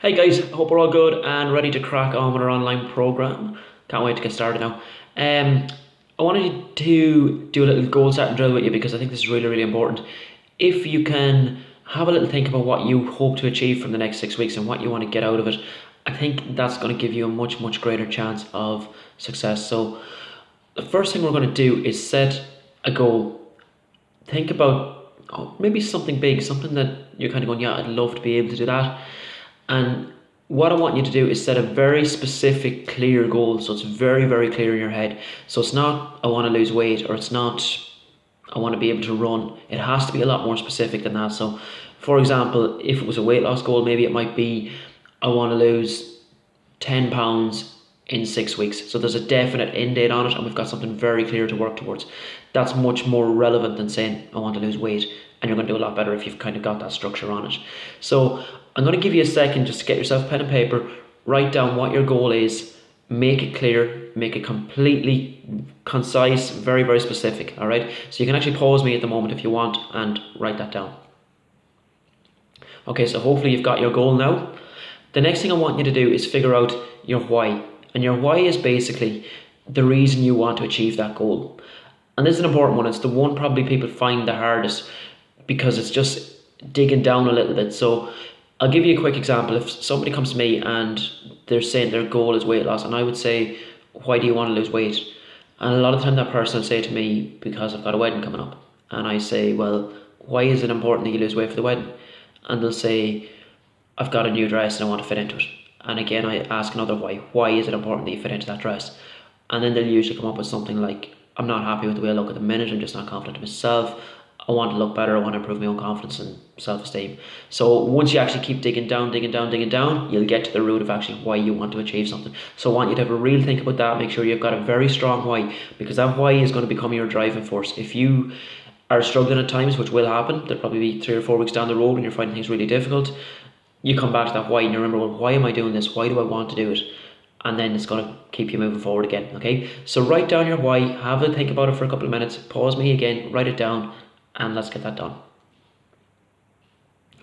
Hey guys, I hope we're all good and ready to crack on with our online program. Can't wait to get started now. I wanted to do a little goal setting drill with you because I think this is really, really important. If you can have a little think about what you hope to achieve from the next 6 weeks and what you want to get out of it, I think that's going to give you a much, much greater chance of success. So, the first thing we're going to do is set a goal. Think about maybe something big, something that you're kind of going, yeah, I'd love to be able to do that. And what I want you to do is set a very specific, clear goal. So it's very, very clear in your head. So it's not, I want to lose weight, or it's not, I want to be able to run. It has to be a lot more specific than that. So, for example, if it was a weight loss goal, maybe it might be, I want to lose 10 pounds in 6 weeks. So there's a definite end date on it, and we've got something very clear to work towards. That's much more relevant than saying, I want to lose weight. And you're going to do a lot better if you've kind of got that structure on it. So I'm going to give you a second just to get yourself a pen and paper, write down what your goal is, make it clear, make it completely concise, very, very specific. All right. So you can actually pause me at the moment if you want and write that down. Okay, so hopefully you've got your goal now. The next thing I want you to do is figure out your why. And your why is basically the reason you want to achieve that goal. And this is an important one. It's the one probably people find the hardest because it's just digging down a little bit. So I'll give you a quick example. If somebody comes to me and they're saying their goal is weight loss, and I would say, why do you want to lose weight? And a lot of the time that person will say to me, because I've got a wedding coming up. And I say, well, why is it important that you lose weight for the wedding? And they'll say, I've got a new dress and I want to fit into it. And again, I ask another why. Why is it important that you fit into that dress? And then they'll usually come up with something like, I'm not happy with the way I look at the minute. I'm just not confident in myself. I want to look better. I want to improve my own confidence and self-esteem. So once you actually keep digging down, you'll get to the root of actually why you want to achieve something. So I want you to have a real think about that. Make sure you've got a very strong why, because that why is going to become your driving force. If you are struggling at times, which will happen, there'll probably be 3 or 4 weeks down the road when you're finding things really difficult, you come back to that why and you remember, well, why am I doing this? Why do I want to do it? And then it's going to keep you moving forward again. Okay, so write down your why, have a think about it for a couple of minutes, pause me again, write it down, and let's get that done.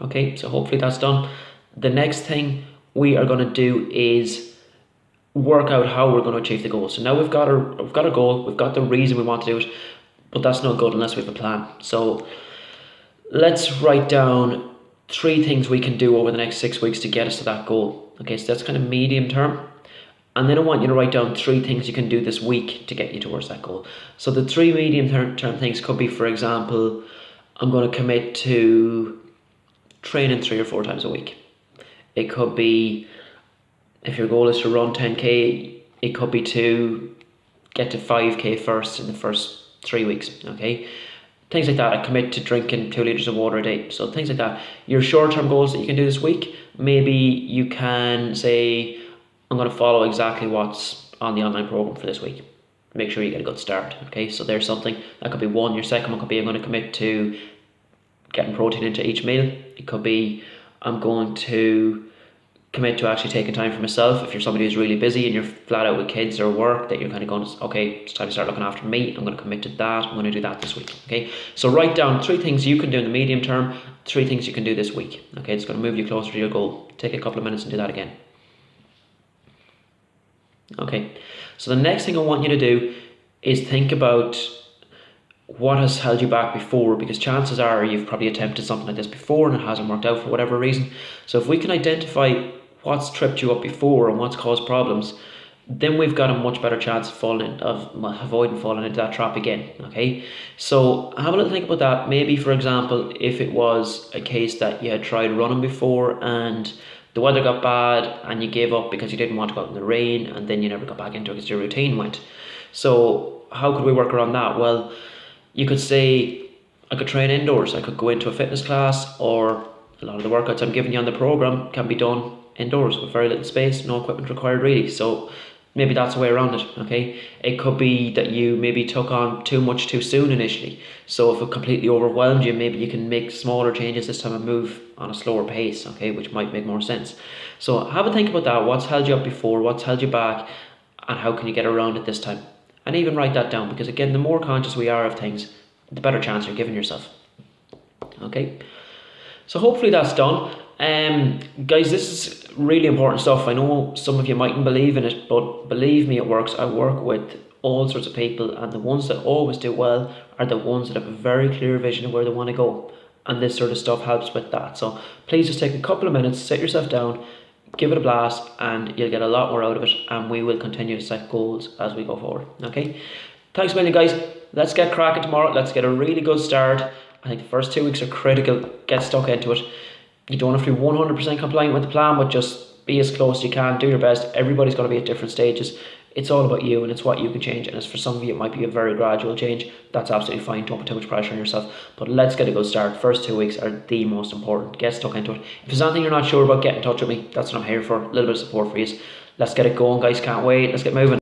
Okay, so hopefully that's done. The next thing we are going to do is work out how we're going to achieve the goal. So now we've got a goal, we've got the reason we want to do it, but that's not good unless we have a plan. So let's write down 3 things we can do over the next 6 weeks to get us to that goal. Okay, so that's kind of medium term. And then I want you to write down 3 things you can do this week to get you towards that goal. So the 3 medium term things could be, for example, I'm going to commit to training 3 or 4 times a week. It could be, if your goal is to run 10k, it could be to get to 5k first in the first 3 weeks. Okay, things like that. I commit to drinking 2 liters of water a day. So things like that. Your short-term goals that you can do this week, maybe you can say, I'm going to follow exactly what's on the online program for this week. Make sure you get a good start. Okay, so there's something. That could be one. Your second one could be, I'm going to commit to getting protein into each meal. It could be, I'm going to commit to actually taking time for myself. If you're somebody who's really busy and you're flat out with kids or work, that you're kind of going, okay, it's time to start looking after me. I'm going to commit to that. I'm going to do that this week. Okay, so write down 3 things you can do in the medium term, 3 things you can do this week. Okay, it's going to move you closer to your goal. Take a couple of minutes and do that again. Okay, so the next thing I want you to do is think about what has held you back before, because chances are you've probably attempted something like this before and it hasn't worked out for whatever reason. So if we can identify what's tripped you up before and what's caused problems, then we've got a much better chance of avoiding falling into that trap again. Okay, so have a little think about that. Maybe, for example, if it was a case that you had tried running before and the weather got bad and you gave up because you didn't want to go out in the rain, and then you never got back into it because your routine went. So how could we work around that? Well, you could say, I could train indoors. I could go into a fitness class, or a lot of the workouts I'm giving you on the program can be done indoors with very little space, no equipment required really. So maybe that's a way around it. Okay, it could be that you maybe took on too much too soon initially. So if it completely overwhelmed you, maybe you can make smaller changes this time and move on a slower pace. Okay, which might make more sense. So have a think about that. What's held you up before? What's held you back? And how can you get around it this time? And even write that down, because again, the more conscious we are of things, the better chance you're giving yourself. Okay, so hopefully that's done. Guys, this is really important stuff. I know some of you mightn't believe in it, but believe me, it works. I work with all sorts of people, and the ones that always do well are the ones that have a very clear vision of where they want to go. And this sort of stuff helps with that. So please just take a couple of minutes, sit yourself down, give it a blast, and you'll get a lot more out of it. And we will continue to set goals as we go forward. Okay? Thanks a million, guys. Let's get cracking tomorrow. Let's get a really good start. I think the first 2 weeks are critical. Get stuck into it. You don't have to be 100% compliant with the plan, but just be as close as you can. Do your best. Everybody's going to be at different stages. It's all about you, and it's what you can change. And as for some of you, it might be a very gradual change. That's absolutely fine. Don't put too much pressure on yourself. But let's get a good start. First 2 weeks are the most important. Get stuck into it. If there's anything you're not sure about, get in touch with me. That's what I'm here for. A little bit of support for you. Let's get it going, guys. Can't wait. Let's get moving.